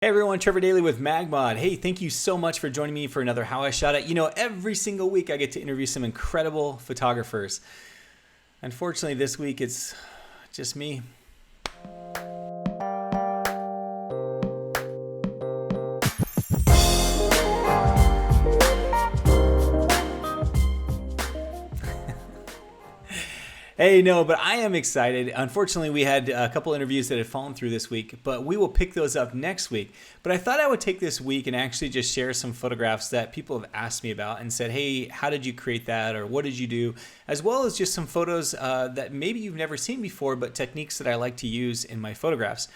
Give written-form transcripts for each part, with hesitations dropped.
Hey everyone, Trevor Dayley with MagMod. Hey, thank you so much for joining me for another How I Shot It. You know, every single week I get to interview some incredible photographers. Unfortunately, this week it's just me. Hey, no, but I am excited. Unfortunately, we had a couple interviews that had fallen through this week, but we will pick those up next week. But I thought I would take this week and actually just share some photographs that people have asked me about and said, hey, how did you create that? Or what did you do? As well as just some photos that maybe you've never seen before, but techniques that I like to use in my photographs.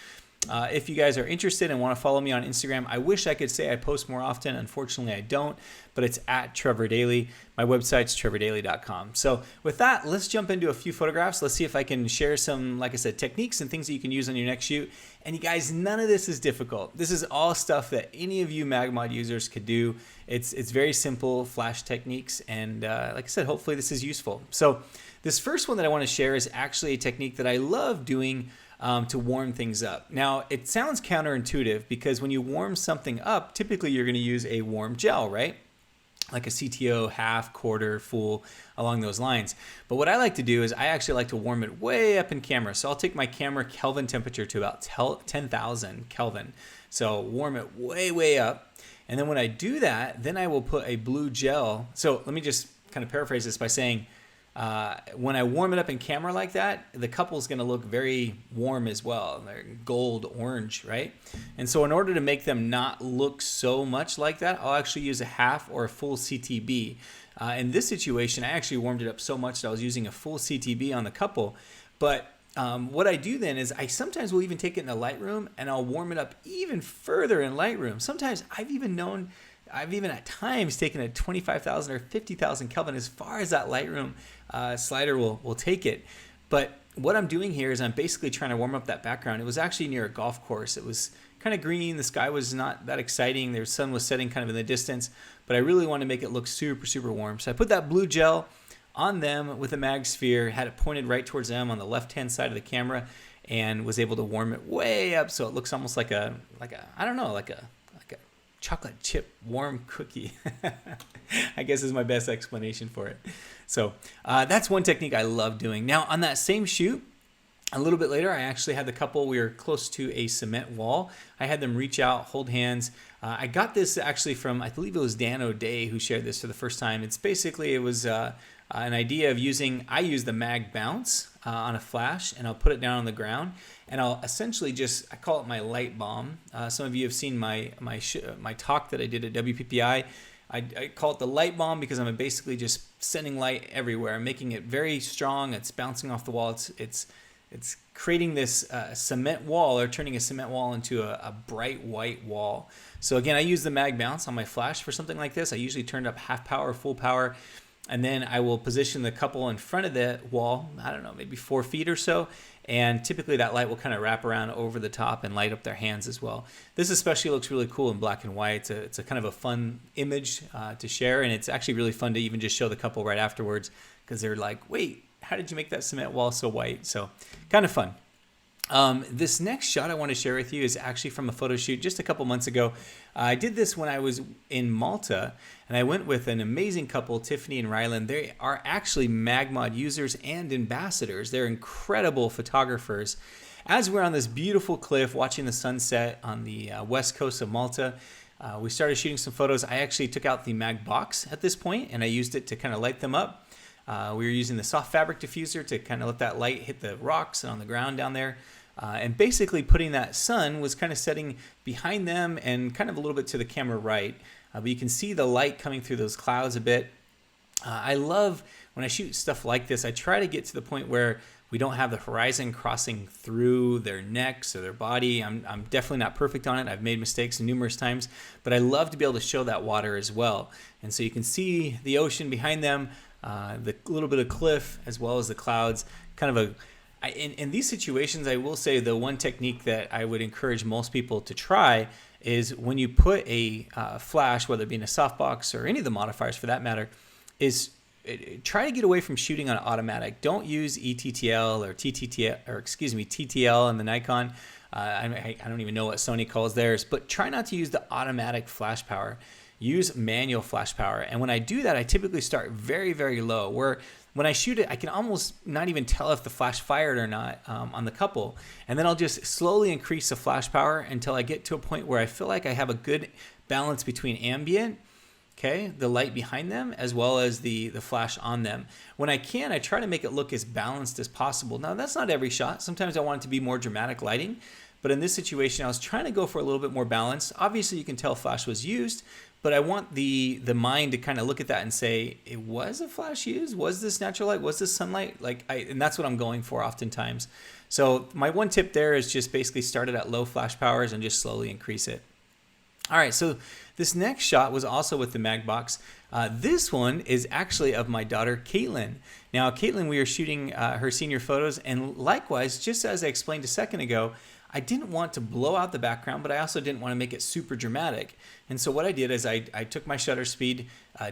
If you guys are interested and want to follow me on Instagram, I wish I could say I post more often. Unfortunately, I don't, but it's at Trevor Dayley. My website's trevordayley.com. So with that, let's jump into a few photographs. Let's see if I can share some, like I said, techniques and things that you can use on your next shoot. And you guys, none of this is difficult. This is all stuff that any of you MagMod users could do. It's very simple flash techniques. And like I said, hopefully this is useful. So this first one that I want to share is actually a technique that I love doing to warm things up. Now, it sounds counterintuitive because when you warm something up, typically you're going to use a warm gel, right? Like a CTO, half, quarter, full, along those lines. But what I like to do is I actually like to warm it way up in camera. So I'll take my camera Kelvin temperature to about 10,000 Kelvin. So warm it way, way up. And then when I do that, then I will put a blue gel. So let me just kind of paraphrase this by saying, when I warm it up in camera like that, the couple is going to look very warm as well. They're gold orange, right? And so in order to make them not look so much like that, I'll actually use a half or a full CTB. In this situation, I actually warmed it up so much that I was using a full CTB on the couple. But what I do then is I sometimes will even take it in the Lightroom and I'll warm it up even further in Lightroom. Sometimes I've even at times taken a 25,000 or 50,000 Kelvin as far as that Lightroom slider will take it. But what I'm doing here is I'm basically trying to warm up that background. It was actually near a golf course. It was kind of green. The sky was not that exciting. The sun was setting kind of in the distance, but I really want to make it look super, super warm. So I put that blue gel on them with a MagSphere, had it pointed right towards them on the left-hand side of the camera, and was able to warm it way up so it looks almost like a chocolate chip warm cookie. I guess is my best explanation for it. So that's one technique I love doing. Now on that same shoot, a little bit later, I actually had the couple, we were close to a cement wall. I had them reach out, hold hands. I got this actually from, I believe it was Dan O'Day who shared this for the first time. It's basically, it was an idea of I use the Mag Bounce on a flash, and I'll put it down on the ground, and I'll essentially I call it my light bomb. Some of you have seen my talk that I did at WPPI. I call it the light bomb because I'm basically just sending light everywhere. I'm making it very strong. It's bouncing off the wall. It's creating this cement wall, or turning a cement wall into a bright white wall. So again, I use the Mag Bounce on my flash for something like this. I usually turn up half power, full power. And then I will position the couple in front of the wall, I don't know, maybe 4 feet or so. And typically that light will kind of wrap around over the top and light up their hands as well. This especially looks really cool in black and white. It's a kind of a fun image to share. And it's actually really fun to even just show the couple right afterwards, because they're like, wait, how did you make that cement wall so white? So kind of fun. This next shot I want to share with you is actually from a photo shoot just a couple months ago. I did this when I was in Malta, and I went with an amazing couple, Tiffany and Rylan. They are actually MagMod users and ambassadors. They're incredible photographers. As we're on this beautiful cliff watching the sunset on the west coast of Malta, we started shooting some photos. I actually took out the Mag Box at this point, and I used it to kind of light them up. We were using the soft fabric diffuser to kind of let that light hit the rocks and on the ground down there. And basically putting that sun was kind of setting behind them and kind of a little bit to the camera right. But you can see the light coming through those clouds a bit. I love when I shoot stuff like this, I try to get to the point where we don't have the horizon crossing through their necks or their body. I'm definitely not perfect on it. I've made mistakes numerous times, but I love to be able to show that water as well. And so you can see the ocean behind them, the little bit of cliff, as well as the clouds. Kind of in these situations, I will say the one technique that I would encourage most people to try is when you put a flash, whether it be in a softbox or any of the modifiers for that matter, is try to get away from shooting on automatic. Don't use ETTL or TTTL, or excuse me, TTL in the Nikon. I don't even know what Sony calls theirs, but try not to use the automatic flash power. Use manual flash power. And when I do that, I typically start very, very low, where when I shoot it, I can almost not even tell if the flash fired or not on the couple. And then I'll just slowly increase the flash power until I get to a point where I feel like I have a good balance between ambient, okay, the light behind them, as well as the flash on them. When I can, I try to make it look as balanced as possible. Now, that's not every shot. Sometimes I want it to be more dramatic lighting. But in this situation, I was trying to go for a little bit more balance. Obviously, you can tell flash was used, but I want the mind to kind of look at that and say, it was a flash used? Was this natural light? Was this sunlight? And that's what I'm going for oftentimes. So my one tip there is just basically start it at low flash powers and just slowly increase it. All right, so this next shot was also with the MagBox. This one is actually of my daughter, Caitlin. Now, Caitlin, we are shooting her senior photos, and likewise, just as I explained a second ago, I didn't want to blow out the background, but I also didn't want to make it super dramatic. And so what I did is I took my shutter speed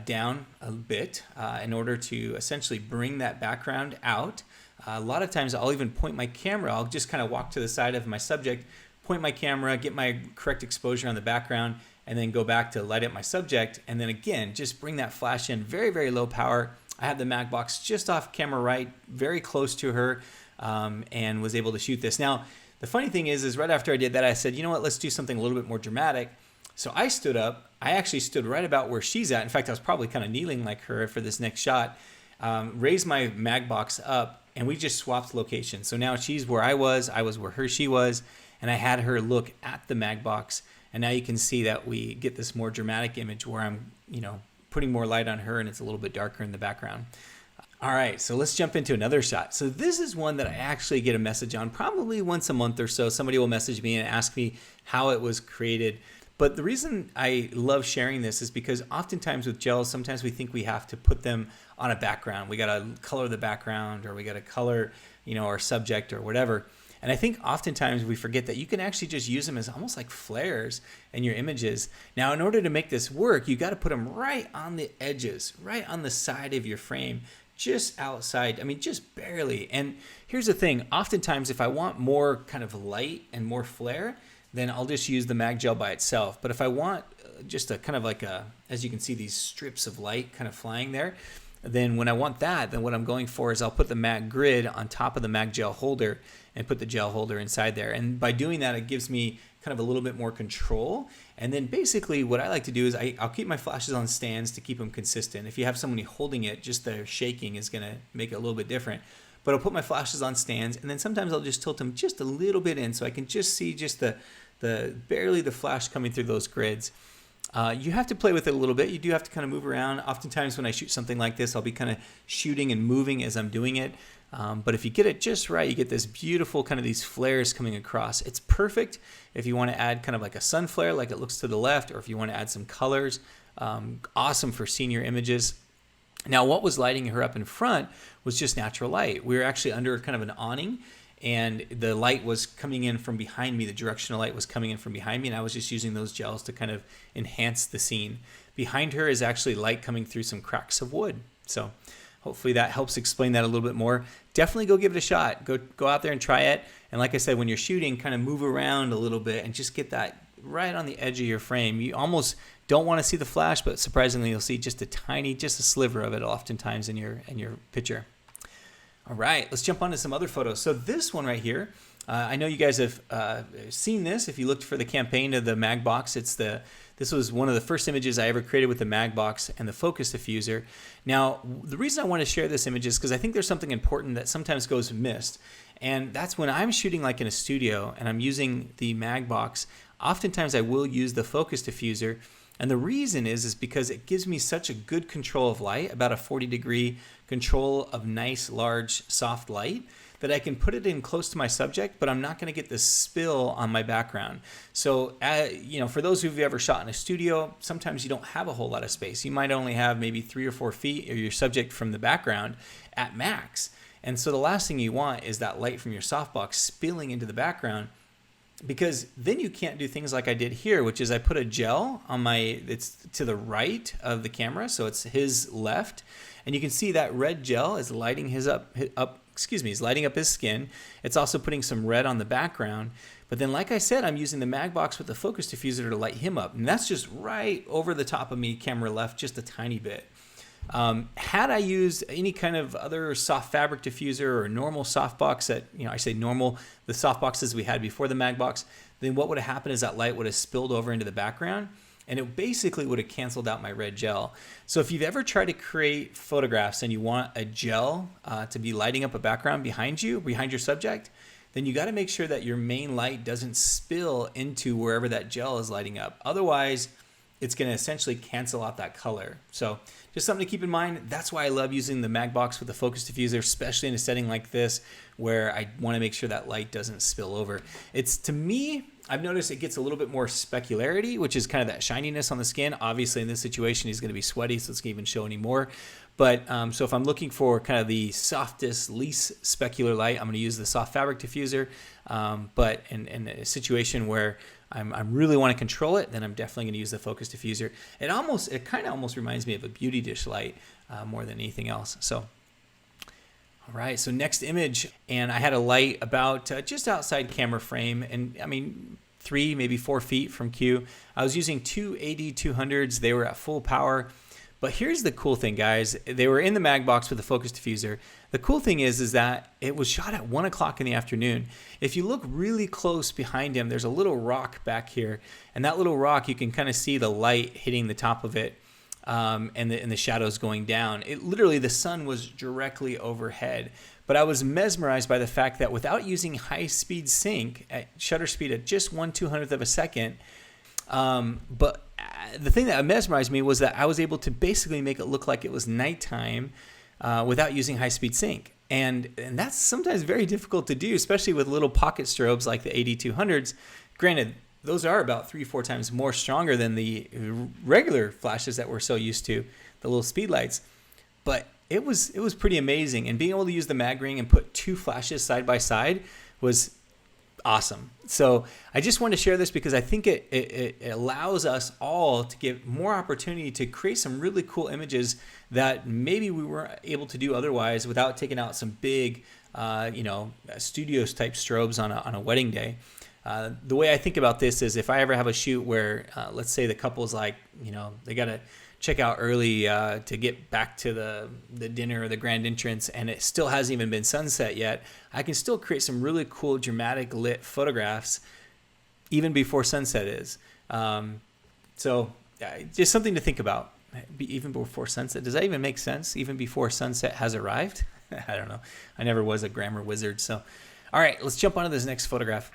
down a bit in order to essentially bring that background out. A lot of times I'll even point my camera. I'll just kind of walk to the side of my subject, point my camera, get my correct exposure on the background, and then go back to light up my subject. And then again, just bring that flash in very, very low power. I had the MagBox just off camera right, very close to her, and was able to shoot this. Now, the funny thing is right after I did that, I said, you know what, let's do something a little bit more dramatic. So I stood up. I actually stood right about where she's at. In fact, I was probably kind of kneeling like her for this next shot. Raised my MagBox up, and we just swapped locations. So now she's where I was where she was, and I had her look at the MagBox. And now you can see that we get this more dramatic image where I'm, putting more light on her, and it's a little bit darker in the background. All right, so let's jump into another shot. So this is one that I actually get a message on probably once a month or so. Somebody will message me and ask me how it was created. But the reason I love sharing this is because oftentimes with gels, sometimes we think we have to put them on a background. We got to color the background, or we got to color, our subject or whatever. And I think oftentimes we forget that you can actually just use them as almost like flares in your images. Now, in order to make this work, you got to put them right on the edges, right on the side of your frame, just outside, just barely. And here's the thing, oftentimes if I want more kind of light and more flare, then I'll just use the MagGel by itself. But if I want just a kind of like as you can see, these strips of light kind of flying there, then when I want that, then what I'm going for is I'll put the MagGrid on top of the MagGel holder and put the gel holder inside there. And by doing that, it gives me kind of a little bit more control. And then basically what I like to do is I'll keep my flashes on stands to keep them consistent. If you have somebody holding it, just the shaking is gonna make it a little bit different. But I'll put my flashes on stands, and then sometimes I'll just tilt them just a little bit in so I can just see just the barely the flash coming through those grids. You have to play with it a little bit. You do have to kind of move around. Oftentimes when I shoot something like this, I'll be kind of shooting and moving as I'm doing it. But if you get it just right, you get this beautiful kind of these flares coming across. It's perfect if you want to add kind of like a sun flare like it looks to the left, or if you want to add some colors. Awesome for senior images. Now, what was lighting her up in front was just natural light. We were actually under kind of an awning, and the light was coming in from behind me. The directional light was coming in from behind me, and I was just using those gels to kind of enhance the scene. Behind her is actually light coming through some cracks of wood. So hopefully that helps explain that a little bit more. Definitely go give it a shot. Go out there and try it. And like I said, when you're shooting, kind of move around a little bit and just get that right on the edge of your frame. You almost don't want to see the flash, but surprisingly you'll see just a sliver of it oftentimes in your picture. All right, let's jump on to some other photos. So this one right here, I know you guys have seen this. If you looked for the campaign of the MagBox, this was one of the first images I ever created with the MagBox and the focus diffuser. Now, the reason I want to share this image is because I think there's something important that sometimes goes missed. And that's when I'm shooting like in a studio and I'm using the MagBox, oftentimes I will use the focus diffuser. And the reason is because it gives me such a good control of light, about a 40-degree control of nice, large, soft light, that I can put it in close to my subject, but I'm not going to get this spill on my background. So, for those who've ever shot in a studio, sometimes you don't have a whole lot of space. You might only have maybe 3 or 4 feet of your subject from the background at max. And so the last thing you want is that light from your softbox spilling into the background. because then you can't do things like I did here, which is I put a gel on it's to the right of the camera, so it's his left, and you can see that red gel is lighting is lighting up his skin. It's also putting some red on the background. But then, like I said, I'm using the mag box with the focus diffuser to light him up, and that's just right over the top of me, camera left, just a tiny bit. Had I used any kind of other soft fabric diffuser or normal softbox that, I say normal, the softboxes we had before the mag box, then what would have happened is that light would have spilled over into the background, and it basically would have canceled out my red gel. So if you've ever tried to create photographs and you want a gel to be lighting up a background behind your subject, then you got to make sure that your main light doesn't spill into wherever that gel is lighting up. Otherwise, it's going to essentially cancel out that color. So just something to keep in mind. That's why I love using the mag box with the focus diffuser, especially in a setting like this where I want to make sure that light doesn't spill over. It's, to me, I've noticed it gets a little bit more specularity, which is kind of that shininess on the skin. Obviously, in this situation, he's going to be sweaty, so it's going to even show any more. But so if I'm looking for kind of the softest, least specular light, I'm going to use the soft fabric diffuser. But in a situation where I really want to control it, then I'm definitely going to use the focus diffuser. It kind of almost reminds me of a beauty dish light more than anything else. So, all right, so next image, and I had a light about just outside camera frame, and I mean 3, maybe 4 feet from Q. I was using 2 AD200s. They were at full power. But here's the cool thing, guys. They were in the mag box with the focus diffuser. The cool thing is that it was shot at 1 o'clock in the afternoon. If you look really close behind him, there's a little rock back here. And that little rock, you can kind of see the light hitting the top of it and the shadows going down. Literally, the sun was directly overhead. But I was mesmerized by the fact that without using high-speed sync at shutter speed at just 1/200th of a second, but the thing that mesmerized me was that I was able to basically make it look like it was nighttime without using high-speed sync. And that's sometimes very difficult to do, especially with little pocket strobes like the AD200s. Granted, those are about 3-4 times more stronger than the regular flashes that we're so used to, the little speed lights. But it was pretty amazing. And being able to use the mag ring and put 2 flashes side by side was awesome. So I just want to share this because I think it allows us all to give more opportunity to create some really cool images that maybe we weren't able to do otherwise without taking out some big, studios type strobes on a wedding day. The way I think about this is if I ever have a shoot where, let's say the couple's like, they got to check out early to get back to the dinner or the grand entrance, and it still hasn't even been sunset yet, I can still create some really cool dramatic lit photographs even before sunset is. So just something to think about. Even before sunset. Does that even make sense? Even before sunset has arrived? I don't know. I never was a grammar wizard. So, all right, let's jump onto this next photograph.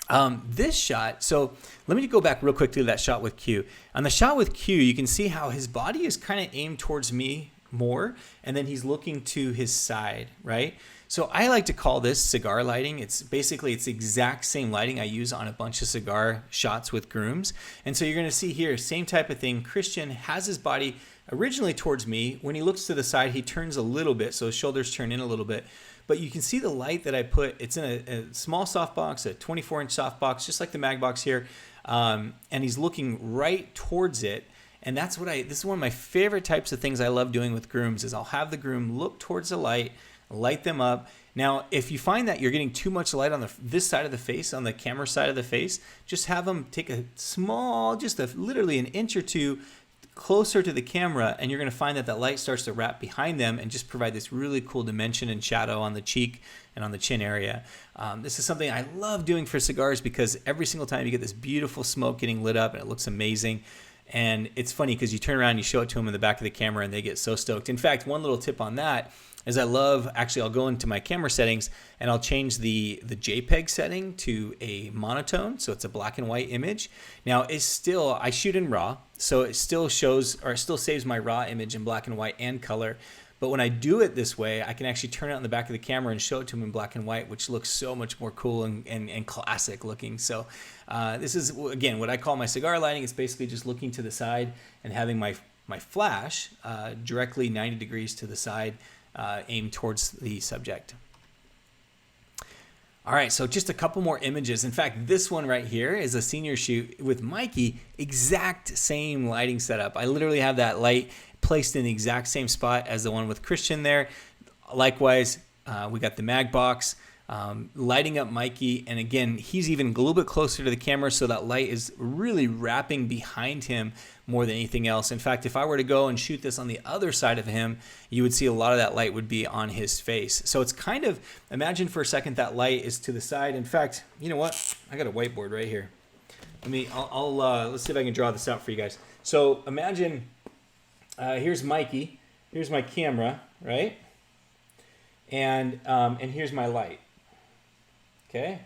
This shot, so let me go back real quick to that shot with Q. On the shot with Q, you can see how his body is kind of aimed towards me more, and then he's looking to his side, right? So I like to call this cigar lighting. It's the exact same lighting I use on a bunch of cigar shots with grooms. And so you're going to see here, same type of thing. Christian has his body originally towards me. When he looks to the side, he turns a little bit, so his shoulders turn in a little bit. But you can see the light that I put. It's in a small softbox, a 24-inch softbox, just like the mag box here. And he's looking right towards it. And this is one of my favorite types of things I love doing with grooms is I'll have the groom look towards the light them up. Now, if you find that you're getting too much light on this side of the face, on the camera side of the face, just have them take a small, literally an inch or two closer to the camera, and you're going to find that light starts to wrap behind them and just provide this really cool dimension and shadow on the cheek and on the chin area. This is something I love doing for cigars because every single time you get this beautiful smoke getting lit up and it looks amazing. And it's funny because you turn around and you show it to them in the back of the camera and they get so stoked. In fact, one little tip on that is I'll go into my camera settings and I'll change the JPEG setting to a monotone, so it's a black and white image. Now I shoot in RAW, so it still saves my RAW image in black and white and color. But when I do it this way, I can actually turn it on the back of the camera and show it to them in black and white, which looks so much more cool and classic looking. So this is, again, what I call my cigar lighting. It's basically just looking to the side and having my flash directly 90 degrees to the side, aimed towards the subject. All right, so just a couple more images. In fact, this one right here is a senior shoot with Mikey, exact same lighting setup. I literally have that light placed in the exact same spot as the one with Christian there. Likewise, we got the mag box lighting up Mikey, and again, he's even a little bit closer to the camera, so that light is really wrapping behind him more than anything else. In fact, if I were to go and shoot this on the other side of him, you would see a lot of that light would be on his face. So it's kind of, imagine for a second that light is to the side. In fact, you know what? I got a whiteboard right here. Let's see if I can draw this out for you guys. So imagine, here's Mikey, here's my camera, right? And here's my light. Okay.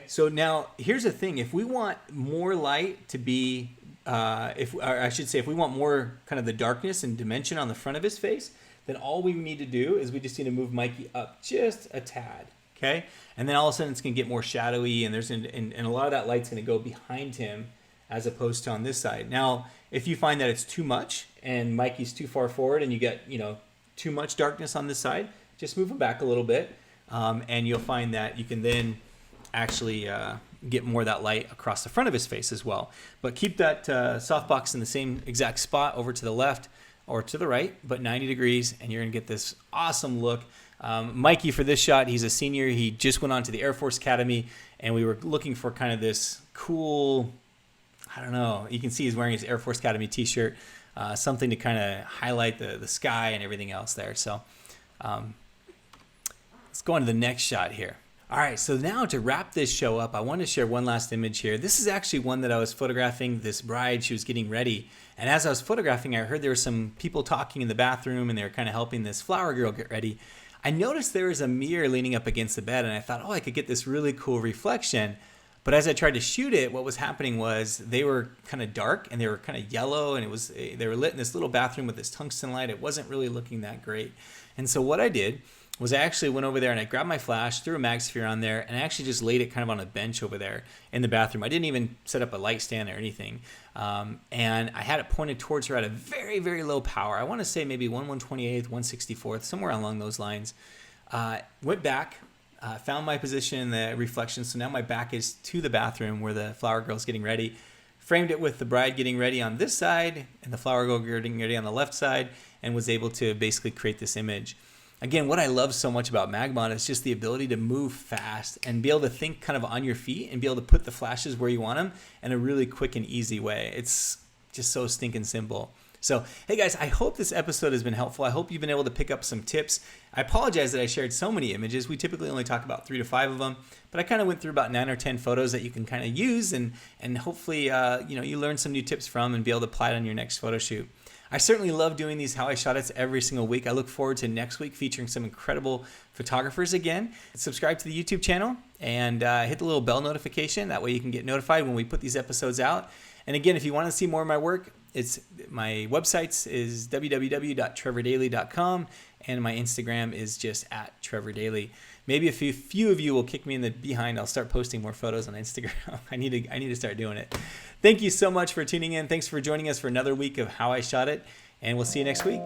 So now here's the thing: if we want more light to be, if we want more kind of the darkness and dimension on the front of his face, then all we need to do is we just need to move Mikey up just a tad. Okay, and then all of a sudden it's gonna get more shadowy, and and a lot of that light's gonna go behind him as opposed to on this side. Now, if you find that it's too much and Mikey's too far forward, and you get too much darkness on this side, just move him back a little bit. And you'll find that you can then actually get more of that light across the front of his face as well. But keep that softbox in the same exact spot over to the left or to the right, but 90 degrees, and you're going to get this awesome look. Mikey, for this shot, he's a senior. He just went on to the Air Force Academy, and we were looking for kind of this cool, I don't know, you can see he's wearing his Air Force Academy t-shirt, something to kind of highlight the sky and everything else there. So let's go on to the next shot here. All right, so now to wrap this show up, I want to share one last image here. This is actually one that I was photographing this bride. She was getting ready. And as I was photographing, I heard there were some people talking in the bathroom, and they were kind of helping this flower girl get ready. I noticed there was a mirror leaning up against the bed, and I thought, oh, I could get this really cool reflection. But as I tried to shoot it, what was happening was they were kind of dark, and they were kind of yellow, and they were lit in this little bathroom with this tungsten light. It wasn't really looking that great. And so what I did was I actually went over there and I grabbed my flash, threw a MagSphere on there, and I actually just laid it kind of on a bench over there in the bathroom. I didn't even set up a light stand or anything. And I had it pointed towards her at a very, very low power. I want to say maybe 1/128th, 1/64th, somewhere along those lines. Went back, found my position in the reflection. So now my back is to the bathroom where the flower girl's getting ready. Framed it with the bride getting ready on this side and the flower girl getting ready on the left side, and was able to basically create this image. Again, what I love so much about MagMod is just the ability to move fast and be able to think kind of on your feet and be able to put the flashes where you want them in a really quick and easy way. It's just so stinking simple. So, hey guys, I hope this episode has been helpful. I hope you've been able to pick up some tips. I apologize that I shared so many images. We typically only talk about 3 to 5 of them, but I kind of went through about 9 or 10 photos that you can kind of use and hopefully you learn some new tips from and be able to apply it on your next photo shoot. I certainly love doing these How I Shot It's every single week. I look forward to next week featuring some incredible photographers again. Subscribe to the YouTube channel and hit the little bell notification. That way you can get notified when we put these episodes out. And again, if you want to see more of my work, my website is www.trevordayley.com, and my Instagram is just @TrevorDayley. Maybe a few of you will kick me in the behind. I'll start posting more photos on Instagram. I need to start doing it. Thank you so much for tuning in. Thanks for joining us for another week of How I Shot It, and we'll see you next week.